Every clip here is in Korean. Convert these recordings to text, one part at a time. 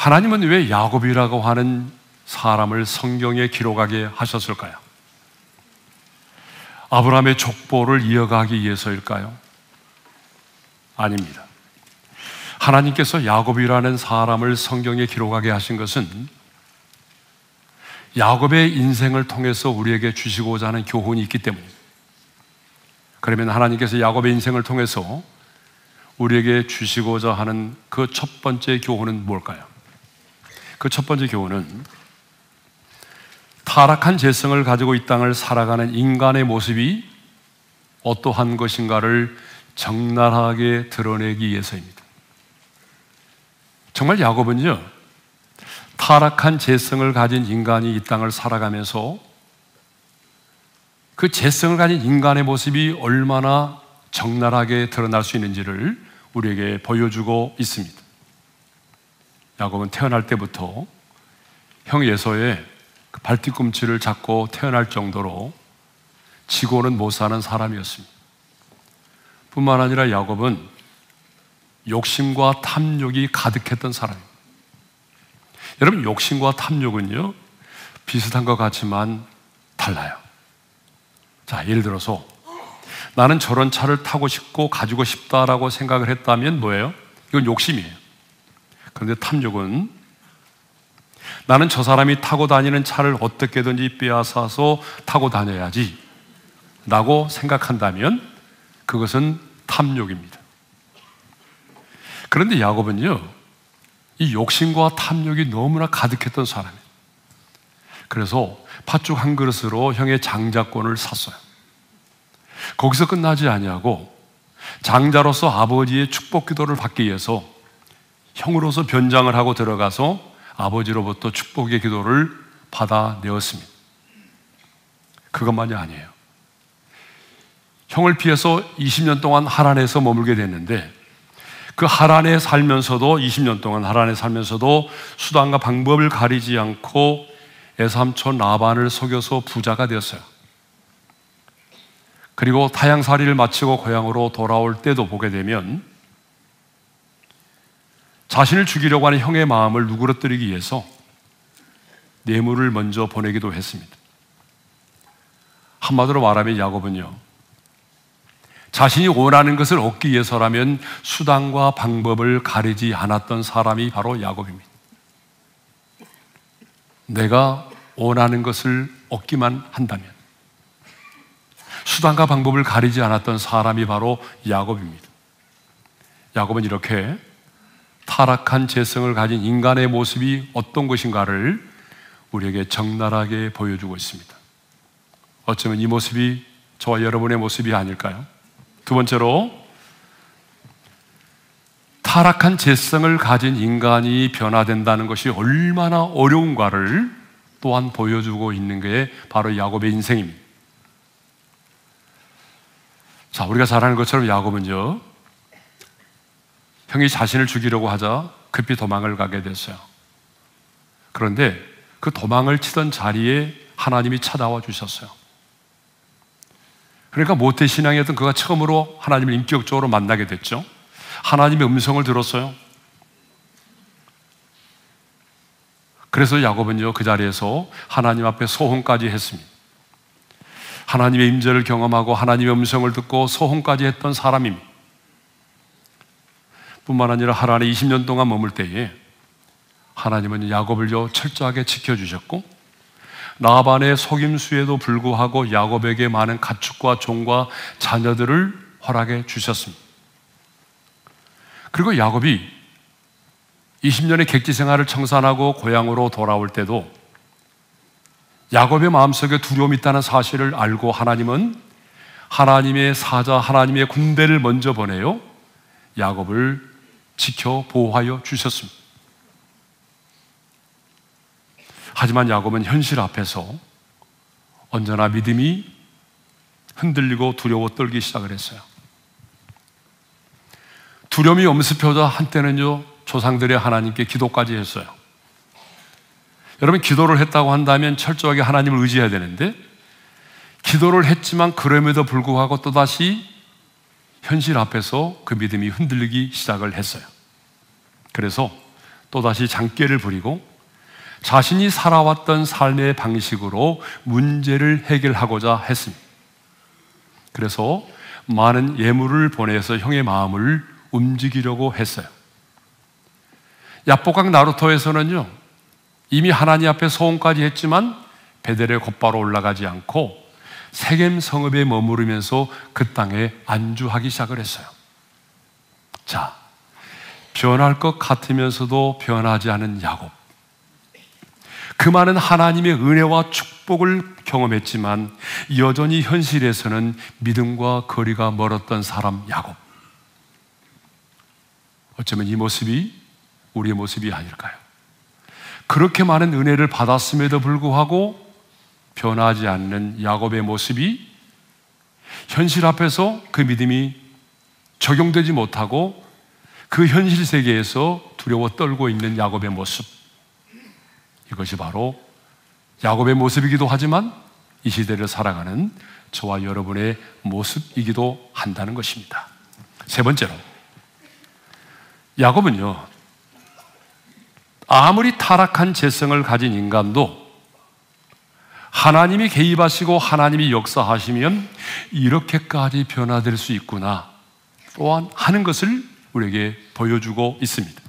하나님은 왜 야곱이라고 하는 사람을 성경에 기록하게 하셨을까요? 아브라함의 족보를 이어가기 위해서일까요? 아닙니다. 하나님께서 야곱이라는 사람을 성경에 기록하게 하신 것은 야곱의 인생을 통해서 우리에게 주시고자 하는 교훈이 있기 때문입니다. 그러면 하나님께서 야곱의 인생을 통해서 우리에게 주시고자 하는 그 첫 번째 교훈은 뭘까요? 그 첫 번째 교훈은 타락한 재성을 가지고 이 땅을 살아가는 인간의 모습이 어떠한 것인가를 적나라하게 드러내기 위해서입니다. 정말 야곱은요, 타락한 재성을 가진 인간이 이 땅을 살아가면서 그 재성을 가진 인간의 모습이 얼마나 적나라하게 드러날 수 있는지를 우리에게 보여주고 있습니다. 야곱은 태어날 때부터 형 에서의 그 발뒤꿈치를 잡고 태어날 정도로 지고는 못 사는 사람이었습니다. 뿐만 아니라 야곱은 욕심과 탐욕이 가득했던 사람입니다. 여러분, 욕심과 탐욕은요, 비슷한 것 같지만 달라요. 자, 예를 들어서 나는 저런 차를 타고 싶고 가지고 싶다라고 생각을 했다면 뭐예요? 이건 욕심이에요. 그런데 탐욕은 나는 저 사람이 타고 다니는 차를 어떻게든지 빼앗아서 타고 다녀야지 라고 생각한다면 그것은 탐욕입니다. 그런데 야곱은요, 이 욕심과 탐욕이 너무나 가득했던 사람이에요. 그래서 팥죽 한 그릇으로 형의 장자권을 샀어요. 거기서 끝나지 아니하고 장자로서 아버지의 축복 기도를 받기 위해서 형으로서 변장을 하고 들어가서 아버지로부터 축복의 기도를 받아내었습니다. 그것만이 아니에요. 형을 피해서 20년 동안 하란에서 머물게 됐는데 그 하란에 살면서도 20년 동안 하란에 살면서도 수단과 방법을 가리지 않고 애삼촌 라반을 속여서 부자가 되었어요. 그리고 타향살이를 마치고 고향으로 돌아올 때도 보게 되면 자신을 죽이려고 하는 형의 마음을 누그러뜨리기 위해서 뇌물을 먼저 보내기도 했습니다. 한마디로 말하면 야곱은요, 자신이 원하는 것을 얻기 위해서라면 수단과 방법을 가리지 않았던 사람이 바로 야곱입니다. 내가 원하는 것을 얻기만 한다면 수단과 방법을 가리지 않았던 사람이 바로 야곱입니다. 야곱은 이렇게 타락한 재성을 가진 인간의 모습이 어떤 것인가를 우리에게 적나라하게 보여주고 있습니다. 어쩌면 이 모습이 저와 여러분의 모습이 아닐까요? 두 번째로, 타락한 재성을 가진 인간이 변화된다는 것이 얼마나 어려운가를 또한 보여주고 있는 게 바로 야곱의 인생입니다. 자, 우리가 잘 아는 것처럼 야곱은요, 형이 자신을 죽이려고 하자 급히 도망을 가게 됐어요. 그런데 그 도망을 치던 자리에 하나님이 찾아와 주셨어요. 그러니까 모태신앙이었던 그가 처음으로 하나님을 인격적으로 만나게 됐죠. 하나님의 음성을 들었어요. 그래서 야곱은요, 그 자리에서 하나님 앞에 소혼까지 했습니다. 하나님의 임재를 경험하고 하나님의 음성을 듣고 소혼까지 했던 사람입니다. 뿐만 아니라 하란에 20년 동안 머물 때에 하나님은 야곱을요 철저하게 지켜주셨고 라반의 속임수에도 불구하고 야곱에게 많은 가축과 종과 자녀들을 허락해 주셨습니다. 그리고 야곱이 20년의 객지 생활을 청산하고 고향으로 돌아올 때도 야곱의 마음속에 두려움이 있다는 사실을 알고 하나님은 하나님의 사자, 하나님의 군대를 먼저 보내요 야곱을 지켜 보호하여 주셨습니다. 하지만 야곱은 현실 앞에서 언제나 믿음이 흔들리고 두려워 떨기 시작을 했어요. 두려움이 엄습해오자 한때는요 조상들의 하나님께 기도까지 했어요. 여러분, 기도를 했다고 한다면 철저하게 하나님을 의지해야 되는데 기도를 했지만 그럼에도 불구하고 또다시 현실 앞에서 그 믿음이 흔들리기 시작을 했어요. 그래서 또다시 장깨를 부리고 자신이 살아왔던 삶의 방식으로 문제를 해결하고자 했습니다. 그래서 많은 예물을 보내서 형의 마음을 움직이려고 했어요. 야복강 나루토에서는요, 이미 하나님 앞에 소원까지 했지만 베델에 곧바로 올라가지 않고 세겜 성읍에 머무르면서 그 땅에 안주하기 시작을 했어요. 자, 변할 것 같으면서도 변하지 않은 야곱. 그 많은 하나님의 은혜와 축복을 경험했지만 여전히 현실에서는 믿음과 거리가 멀었던 사람 야곱. 어쩌면 이 모습이 우리의 모습이 아닐까요? 그렇게 많은 은혜를 받았음에도 불구하고 변하지 않는 야곱의 모습이 현실 앞에서 그 믿음이 적용되지 못하고 그 현실 세계에서 두려워 떨고 있는 야곱의 모습, 이것이 바로 야곱의 모습이기도 하지만 이 시대를 살아가는 저와 여러분의 모습이기도 한다는 것입니다. 세 번째로, 야곱은요, 아무리 타락한 재성을 가진 인간도 하나님이 개입하시고 하나님이 역사하시면 이렇게까지 변화될 수 있구나 또한 하는 것을 우리에게 보여주고 있습니다.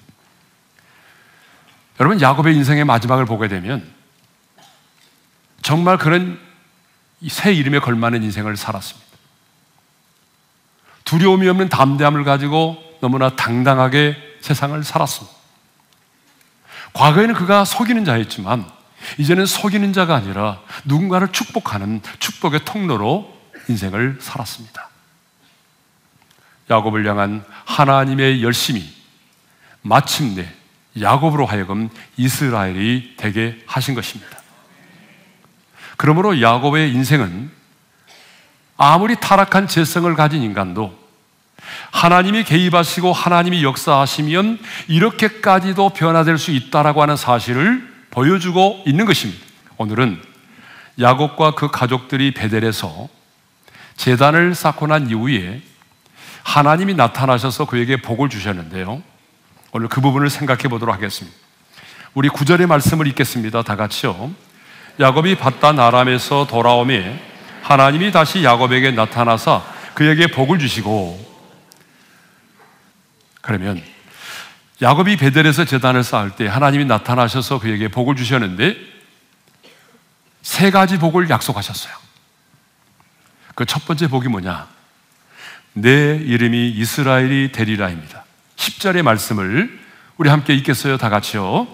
여러분, 야곱의 인생의 마지막을 보게 되면 정말 그런 새 이름에 걸맞는 인생을 살았습니다. 두려움이 없는 담대함을 가지고 너무나 당당하게 세상을 살았습니다. 과거에는 그가 속이는 자였지만 이제는 속이는 자가 아니라 누군가를 축복하는 축복의 통로로 인생을 살았습니다. 야곱을 향한 하나님의 열심이 마침내 야곱으로 하여금 이스라엘이 되게 하신 것입니다. 그러므로 야곱의 인생은 아무리 타락한 재성을 가진 인간도 하나님이 개입하시고 하나님이 역사하시면 이렇게까지도 변화될 수 있다라고 하는 사실을 보여주고 있는 것입니다. 오늘은 야곱과 그 가족들이 베델에서 제단을 쌓고 난 이후에 하나님이 나타나셔서 그에게 복을 주셨는데요, 오늘 그 부분을 생각해 보도록 하겠습니다. 우리 9절의 말씀을 읽겠습니다. 다 같이요. 야곱이 밧단 아람에서 돌아오매 하나님이 다시 야곱에게 나타나사 그에게 복을 주시고. 그러면 야곱이 베델에서 제단을 쌓을 때 하나님이 나타나셔서 그에게 복을 주셨는데 세 가지 복을 약속하셨어요. 그 첫 번째 복이 뭐냐? 내 이름이 이스라엘이 되리라입니다. 10절의 말씀을 우리 함께 읽겠어요. 다 같이요.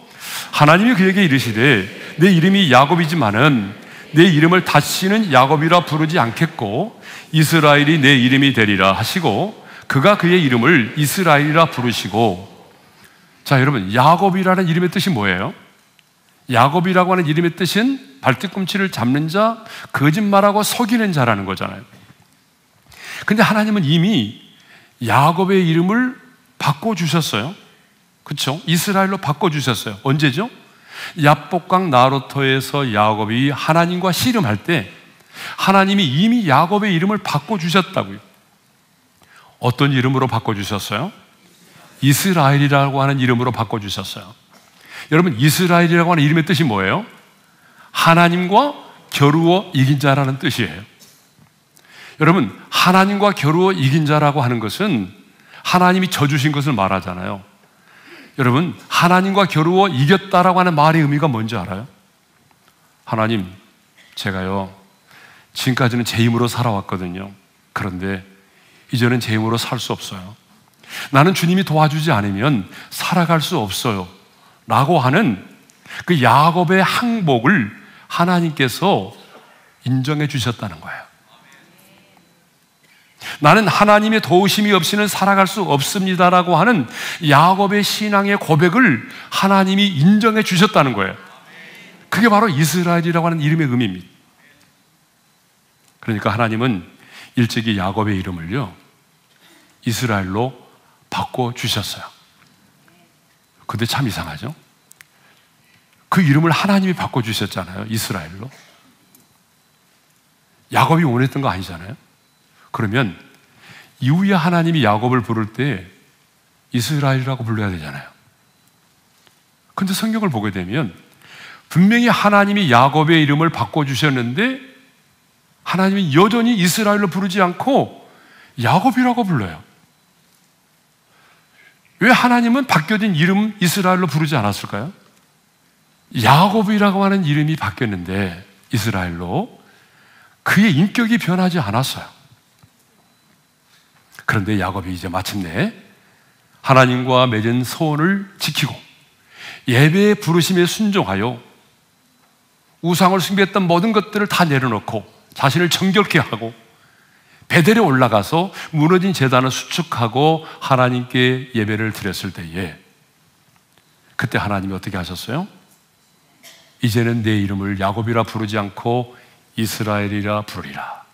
하나님이 그에게 이르시되 내 이름이 야곱이지만은 내 이름을 다시는 야곱이라 부르지 않겠고 이스라엘이 내 이름이 되리라 하시고 그가 그의 이름을 이스라엘이라 부르시고. 자, 여러분, 야곱이라는 이름의 뜻이 뭐예요? 야곱이라고 하는 이름의 뜻은 발뒤꿈치를 잡는 자, 거짓말하고 속이는 자라는 거잖아요. 근데 하나님은 이미 야곱의 이름을 바꿔주셨어요. 그렇죠? 이스라엘로 바꿔주셨어요. 언제죠? 야복강 나루토에서 야곱이 하나님과 씨름할 때 하나님이 이미 야곱의 이름을 바꿔주셨다고요. 어떤 이름으로 바꿔주셨어요? 이스라엘이라고 하는 이름으로 바꿔주셨어요. 여러분, 이스라엘이라고 하는 이름의 뜻이 뭐예요? 하나님과 겨루어 이긴 자라는 뜻이에요. 여러분, 하나님과 겨루어 이긴 자라고 하는 것은 하나님이 져주신 것을 말하잖아요. 여러분, 하나님과 겨루어 이겼다라고 하는 말의 의미가 뭔지 알아요? 하나님, 제가요 지금까지는 제 힘으로 살아왔거든요. 그런데 이제는 제 힘으로 살 수 없어요. 나는 주님이 도와주지 않으면 살아갈 수 없어요 라고 하는 그 야곱의 항복을 하나님께서 인정해 주셨다는 거예요. 나는 하나님의 도우심이 없이는 살아갈 수 없습니다라고 하는 야곱의 신앙의 고백을 하나님이 인정해 주셨다는 거예요. 그게 바로 이스라엘이라고 하는 이름의 의미입니다. 그러니까 하나님은 일찍이 야곱의 이름을요 이스라엘로 바꿔주셨어요. 근데 참 이상하죠? 그 이름을 하나님이 바꿔주셨잖아요. 이스라엘로. 야곱이 원했던 거 아니잖아요. 그러면 이후에 하나님이 야곱을 부를 때 이스라엘이라고 불러야 되잖아요. 근데 성경을 보게 되면 분명히 하나님이 야곱의 이름을 바꿔주셨는데 하나님이 여전히 이스라엘로 부르지 않고 야곱이라고 불러요. 왜 하나님은 바뀌어진 이름 이스라엘로 부르지 않았을까요? 야곱이라고 하는 이름이 바뀌었는데 이스라엘로 그의 인격이 변하지 않았어요. 그런데 야곱이 이제 마침내 하나님과 맺은 소원을 지키고 예배의 부르심에 순종하여 우상을 숭배했던 모든 것들을 다 내려놓고 자신을 정결케 하고 베델에 올라가서 무너진 제단을 수축하고 하나님께 예배를 드렸을 때에 그때 하나님이 어떻게 하셨어요? 이제는 내 이름을 야곱이라 부르지 않고 이스라엘이라 부르리라.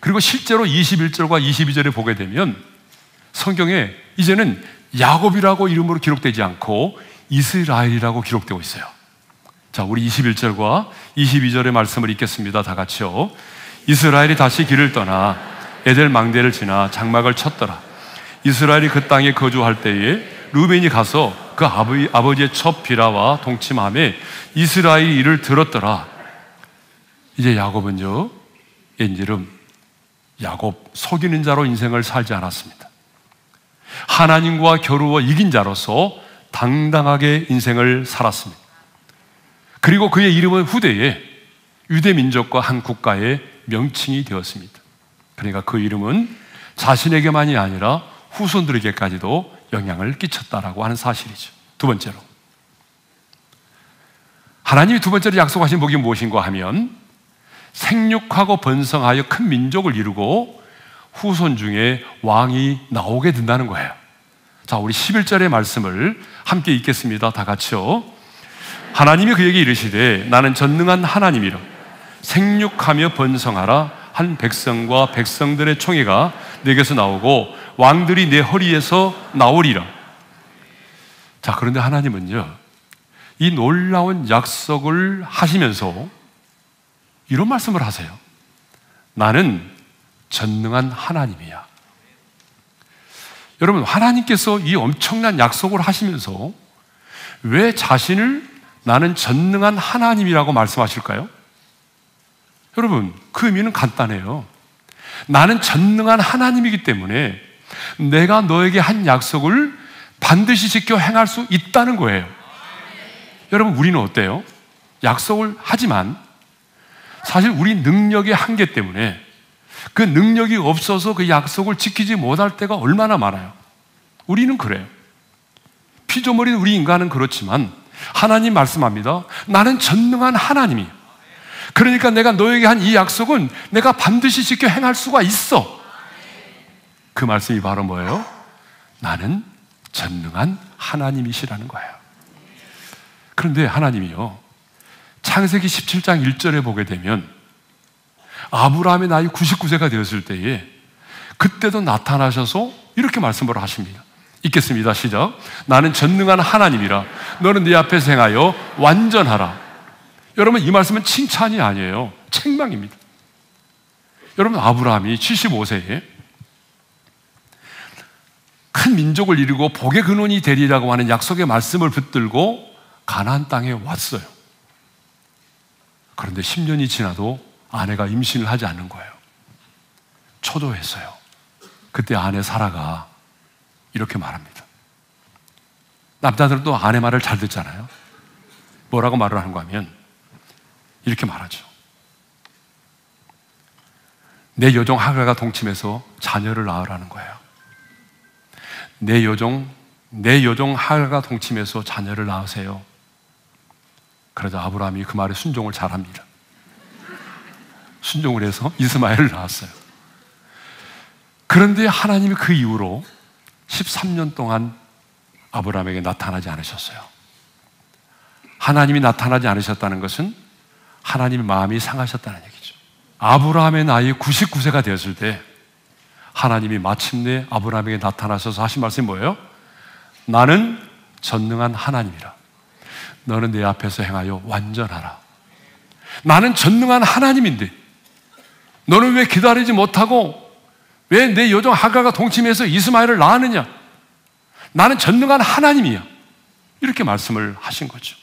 그리고 실제로 21절과 22절에 보게 되면 성경에 이제는 야곱이라고 이름으로 기록되지 않고 이스라엘이라고 기록되고 있어요. 자, 우리 21절과 22절의 말씀을 읽겠습니다. 다 같이요. 이스라엘이 다시 길을 떠나 에델 망대를 지나 장막을 쳤더라. 이스라엘이 그 땅에 거주할 때에 루벤이 가서 그 아버지의 첫 비라와 동침함에 이스라엘이 이를 들었더라. 이제 야곱은요, 왠지름 야곱, 속이는 자로 인생을 살지 않았습니다. 하나님과 겨루어 이긴 자로서 당당하게 인생을 살았습니다. 그리고 그의 이름은 후대에 유대 민족과 한 국가의 명칭이 되었습니다. 그러니까 그 이름은 자신에게만이 아니라 후손들에게까지도 영향을 끼쳤다라고 하는 사실이죠. 두 번째로, 하나님이 두 번째로 약속하신 복이 무엇인가 하면 생육하고 번성하여 큰 민족을 이루고 후손 중에 왕이 나오게 된다는 거예요. 자, 우리 11절의 말씀을 함께 읽겠습니다. 다 같이요. 하나님이 그에게 이르시되 나는 전능한 하나님이라. 생육하며 번성하라. 한 백성과 백성들의 총회가 내게서 나오고 왕들이 내 허리에서 나오리라. 자, 그런데 하나님은요, 이 놀라운 약속을 하시면서 이런 말씀을 하세요. 나는 전능한 하나님이야. 여러분, 하나님께서 이 엄청난 약속을 하시면서 왜 자신을 나는 전능한 하나님이라고 말씀하실까요? 여러분, 그 의미는 간단해요. 나는 전능한 하나님이기 때문에 내가 너에게 한 약속을 반드시 지켜 행할 수 있다는 거예요. 여러분, 우리는 어때요? 약속을 하지만 사실 우리 능력의 한계 때문에 그 능력이 없어서 그 약속을 지키지 못할 때가 얼마나 많아요. 우리는 그래요. 피조물인 우리 인간은 그렇지만 하나님 말씀합니다. 나는 전능한 하나님이에요. 그러니까 내가 너에게 한 이 약속은 내가 반드시 지켜 행할 수가 있어. 그 말씀이 바로 뭐예요? 나는 전능한 하나님이시라는 거예요. 그런데 하나님이요, 창세기 17장 1절에 보게 되면 아브라함의 나이 99세가 되었을 때에 그때도 나타나셔서 이렇게 말씀을 하십니다. 읽겠습니다. 시작. 나는 전능한 하나님이라. 너는 내 앞에서 행하여 완전하라. 여러분, 이 말씀은 칭찬이 아니에요. 책망입니다. 여러분, 아브라함이 75세에 큰 민족을 이루고 복의 근원이 되리라고 하는 약속의 말씀을 붙들고 가나안 땅에 왔어요. 그런데 10년이 지나도 아내가 임신을 하지 않는 거예요. 초조했어요. 그때 아내 사라가 이렇게 말합니다. 남자들은 또 아내 말을 잘 듣잖아요. 뭐라고 말을 하는가 하면 이렇게 말하죠. 내 여종 하갈과 동침해서 자녀를 낳으라는 거예요. 내 여종 하갈과 동침해서 자녀를 낳으세요. 그러자 아브라함이 그 말에 순종을 잘합니다. 순종을 해서 이스마엘을 낳았어요. 그런데 하나님이 그 이후로 13년 동안 아브라함에게 나타나지 않으셨어요. 하나님이 나타나지 않으셨다는 것은 하나님의 마음이 상하셨다는 얘기죠. 아브라함의 나이 99세가 되었을 때 하나님이 마침내 아브라함에게 나타나셔서 하신 말씀이 뭐예요? 나는 전능한 하나님이라. 너는 내 앞에서 행하여 완전하라. 나는 전능한 하나님인데 너는 왜 기다리지 못하고 왜 내 여종 하갈과 동침해서 이스마엘을 낳았느냐? 나는 전능한 하나님이야. 이렇게 말씀을 하신 거죠.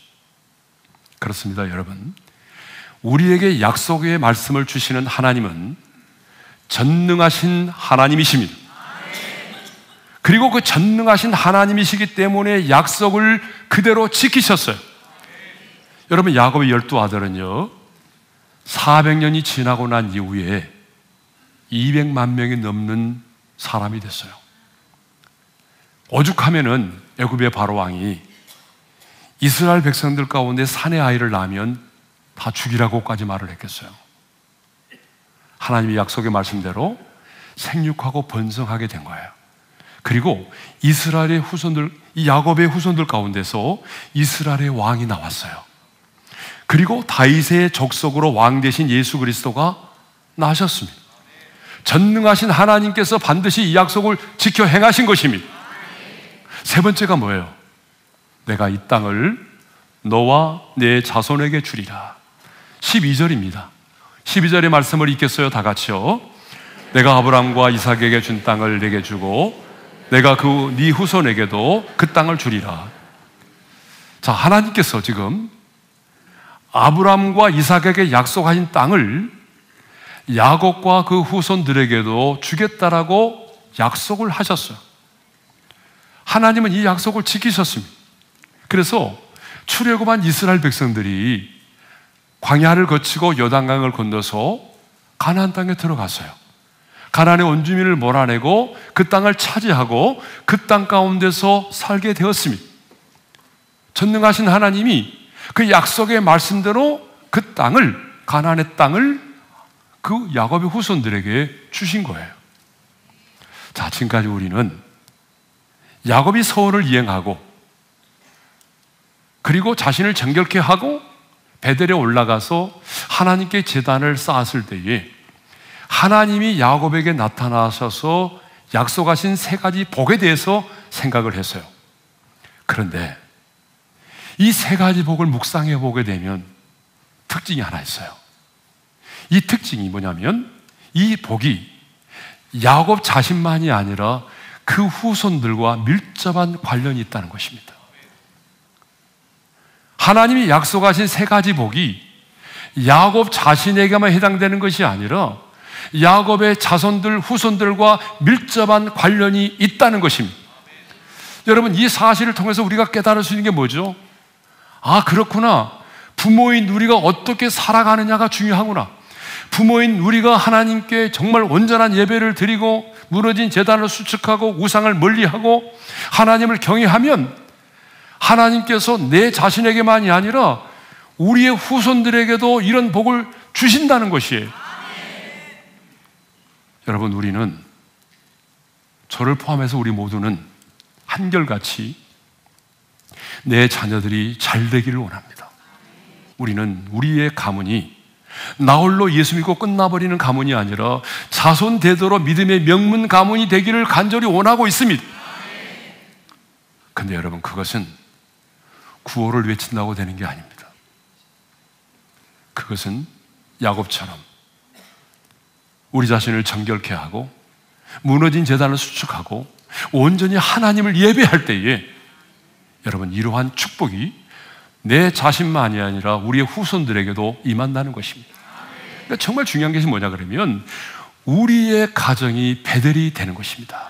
그렇습니다, 여러분. 우리에게 약속의 말씀을 주시는 하나님은 전능하신 하나님이십니다. 그리고 그 전능하신 하나님이시기 때문에 약속을 그대로 지키셨어요. 여러분, 야곱의 12아들은요 400년이 지나고 난 이후에 200만 명이 넘는 사람이 됐어요. 오죽하면은 애굽의 바로왕이 이스라엘 백성들 가운데 사내 아이를 낳으면 다 죽이라고까지 말을 했겠어요. 하나님의 약속의 말씀대로 생육하고 번성하게 된 거예요. 그리고 이스라엘의 후손들, 이 야곱의 후손들 가운데서 이스라엘의 왕이 나왔어요. 그리고 다윗의 족속으로 왕 되신 예수 그리스도가 나셨습니다. 전능하신 하나님께서 반드시 이 약속을 지켜 행하신 것입니다. 세 번째가 뭐예요? 내가 이 땅을 너와 내 자손에게 주리라. 12절입니다. 12절의 말씀을 읽겠어요? 다 같이요. 내가 아브라함과 이삭에게 준 땅을 내게 주고 내가 그 네 후손에게도 그 땅을 주리라. 자, 하나님께서 지금 아브라함과 이삭에게 약속하신 땅을 야곱과 그 후손들에게도 주겠다라고 약속을 하셨어요. 하나님은 이 약속을 지키셨습니다. 그래서 출애굽한 이스라엘 백성들이 광야를 거치고 요단강을 건너서 가나안 땅에 들어갔어요. 가나안의 원주민을 몰아내고 그 땅을 차지하고 그 땅 가운데서 살게 되었습니다. 전능하신 하나님이 그 약속의 말씀대로 그 땅을, 가나안의 땅을 그 야곱의 후손들에게 주신 거예요. 자, 지금까지 우리는 야곱이 서원을 이행하고 그리고 자신을 정결케 하고 베델에 올라가서 하나님께 제단을 쌓았을 때에 하나님이 야곱에게 나타나셔서 약속하신 세 가지 복에 대해서 생각을 했어요. 그런데 이 세 가지 복을 묵상해 보게 되면 특징이 하나 있어요. 이 특징이 뭐냐면 이 복이 야곱 자신만이 아니라 그 후손들과 밀접한 관련이 있다는 것입니다. 하나님이 약속하신 세 가지 복이 야곱 자신에게만 해당되는 것이 아니라 야곱의 자손들, 후손들과 밀접한 관련이 있다는 것입니다. 여러분, 이 사실을 통해서 우리가 깨달을 수 있는 게 뭐죠? 아, 그렇구나. 부모인 우리가 어떻게 살아가느냐가 중요하구나. 부모인 우리가 하나님께 정말 온전한 예배를 드리고 무너진 제단을 수축하고 우상을 멀리하고 하나님을 경외하면 하나님께서 내 자신에게만이 아니라 우리의 후손들에게도 이런 복을 주신다는 것이에요. 여러분, 우리는, 저를 포함해서 우리 모두는 한결같이 내 자녀들이 잘 되기를 원합니다. 우리는 우리의 가문이 나 홀로 예수 믿고 끝나버리는 가문이 아니라 자손 대대로 믿음의 명문 가문이 되기를 간절히 원하고 있습니다. 근데 여러분, 그것은 구호를 외친다고 되는 게 아닙니다. 그것은 야곱처럼 우리 자신을 정결케 하고 무너진 제단을 수축하고 온전히 하나님을 예배할 때에 여러분, 이러한 축복이 내 자신만이 아니라 우리의 후손들에게도 임한다는 것입니다. 그러니까 정말 중요한 것이 뭐냐 그러면 우리의 가정이 베델이 되는 것입니다.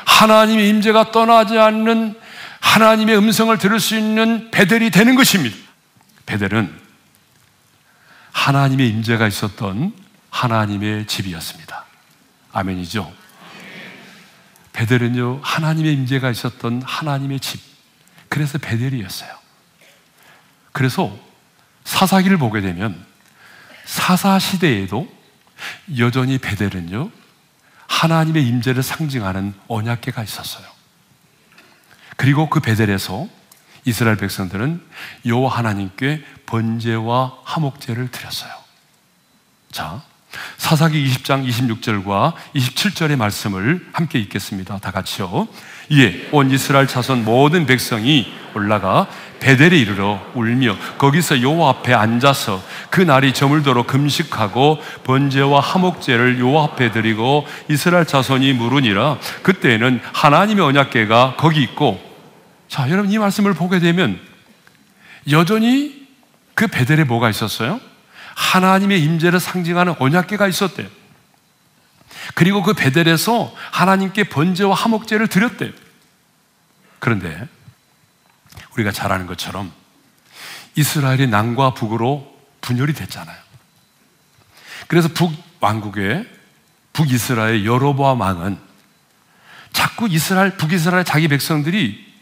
하나님의 임재가 떠나지 않는 하나님의 음성을 들을 수 있는 베델이 되는 것입니다. 베델은 하나님의 임재가 있었던 하나님의 집이었습니다. 아멘이죠? 베델은요, 하나님의 임재가 있었던 하나님의 집, 그래서 베델이었어요. 그래서 사사기를 보게 되면 사사시대에도 여전히 베델은요, 하나님의 임재를 상징하는 언약궤가 있었어요. 그리고 그 베델에서 이스라엘 백성들은 여호와 하나님께 번제와 화목제를 드렸어요. 자, 사사기 20장 26절과 27절의 말씀을 함께 읽겠습니다. 다 같이요. 이에 온 이스라엘 자손 모든 백성이 올라가 베델에 이르러 울며 거기서 여호와 앞에 앉아서 그 날이 저물도록 금식하고 번제와 화목제를 여호와 앞에 드리고 이스라엘 자손이 물으니라. 그때에는 하나님의 언약궤가 거기 있고, 자, 여러분 이 말씀을 보게 되면 여전히 그 베델에 뭐가 있었어요? 하나님의 임재를 상징하는 언약궤가 있었대요. 그리고 그 베델에서 하나님께 번제와 화목제를 드렸대요. 그런데 우리가 잘 아는 것처럼 이스라엘이 남과 북으로 분열이 됐잖아요. 그래서 북왕국의 북이스라엘 여로보암 왕은 자꾸 북이스라엘 자기 백성들이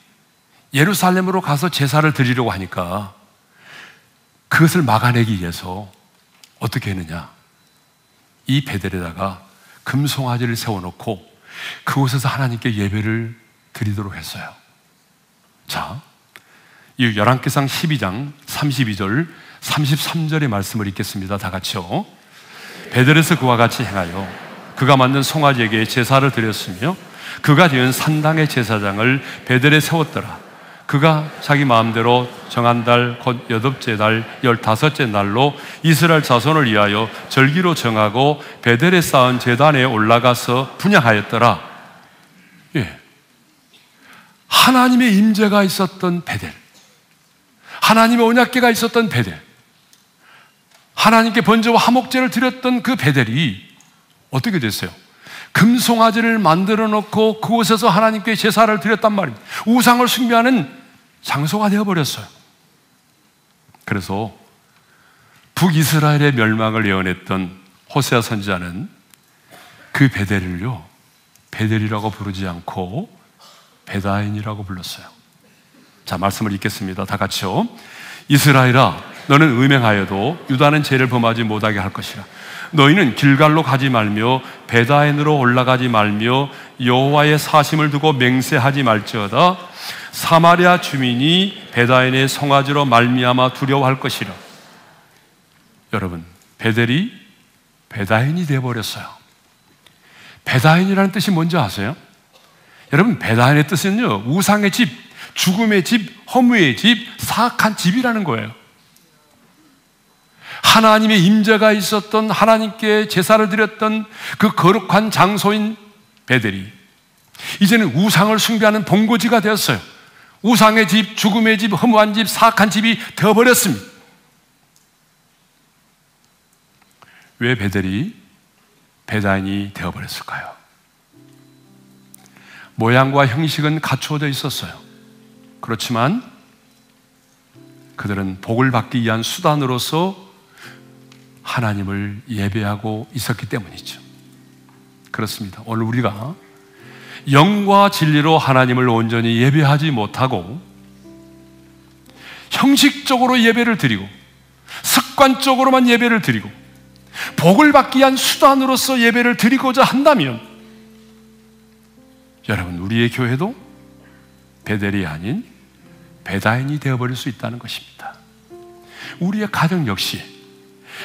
예루살렘으로 가서 제사를 드리려고 하니까 그것을 막아내기 위해서 어떻게 했느냐? 이 베델에다가 금송아지를 세워놓고 그곳에서 하나님께 예배를 드리도록 했어요. 자, 이 열왕기상 12장 32절 33절의 말씀을 읽겠습니다. 다 같이요. 베델에서 그와 같이 행하여 그가 만든 송아지에게 제사를 드렸으며 그가 지은 산당의 제사장을 베델에 세웠더라. 그가 자기 마음대로 정한 달 곧 8째 달 15째 날로 이스라엘 자손을 위하여 절기로 정하고 베델에 쌓은 제단에 올라가서 분향하였더라. 예. 하나님의 임재가 있었던 베델, 하나님의 언약궤가 있었던 베델, 하나님께 번제와 화목제를 드렸던 그 베델이 어떻게 됐어요? 금송아지를 만들어 놓고 그곳에서 하나님께 제사를 드렸단 말입니다. 우상을 숭배하는 장소가 되어버렸어요. 그래서 북이스라엘의 멸망을 예언했던 호세아 선지자는 그 베델을요, 베델이라고 부르지 않고 베다인이라고 불렀어요. 자, 말씀을 읽겠습니다. 다 같이요. 이스라엘아, 너는 음행하여도 유다는 죄를 범하지 못하게 할 것이라. 너희는 길갈로 가지 말며 베다인으로 올라가지 말며 여호와의 사심을 두고 맹세하지 말지어다. 사마리아 주민이 베다인의 송아지로 말미암아 두려워할 것이라. 여러분, 베델이 베다인이 되어버렸어요. 베다인이라는 뜻이 뭔지 아세요? 여러분, 베다인의 뜻은요, 우상의 집, 죽음의 집, 허무의 집, 사악한 집이라는 거예요. 하나님의 임재가 있었던, 하나님께 제사를 드렸던 그 거룩한 장소인 베델이 이제는 우상을 숭배하는 본고지가 되었어요. 우상의 집, 죽음의 집, 허무한 집, 사악한 집이 되어버렸습니다. 왜 베델이 베다인이 되어버렸을까요? 모양과 형식은 갖추어져 있었어요. 그렇지만 그들은 복을 받기 위한 수단으로서 하나님을 예배하고 있었기 때문이죠. 그렇습니다. 오늘 우리가 영과 진리로 하나님을 온전히 예배하지 못하고 형식적으로 예배를 드리고 습관적으로만 예배를 드리고 복을 받기 위한 수단으로서 예배를 드리고자 한다면 여러분, 우리의 교회도 베델이 아닌 베다인이 되어버릴 수 있다는 것입니다. 우리의 가정 역시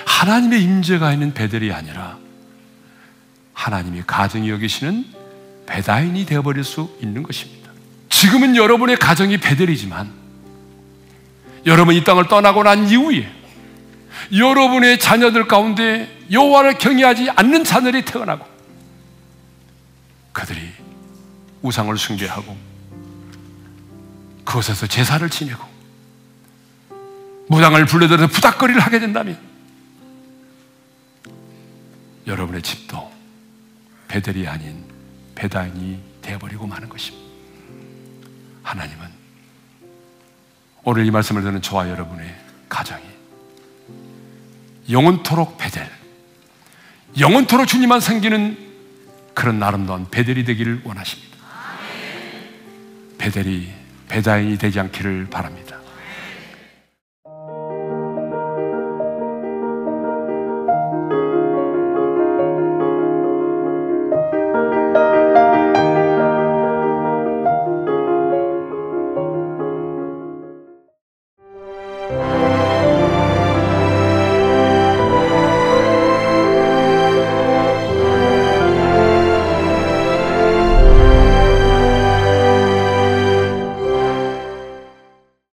하나님의 임재가 있는 베델이 아니라 하나님이 가정이 여기시는 베다인이 되어버릴 수 있는 것입니다. 지금은 여러분의 가정이 베델이지만 여러분 이 땅을 떠나고 난 이후에 여러분의 자녀들 가운데 여호와를 경외하지 않는 자녀들이 태어나고 그들이 우상을 숭배하고 그곳에서 제사를 지내고 무당을 불러들여서 부닥거리를 하게 된다면 여러분의 집도 베델이 아닌 베다인이 되어버리고 마는 것입니다. 하나님은 오늘 이 말씀을 듣는 저와 여러분의 가정이 영원토록 베델, 영원토록 주님만 섬기는 그런 아름다운 베델이 되기를 원하십니다. 베델이 베다인이 되지 않기를 바랍니다.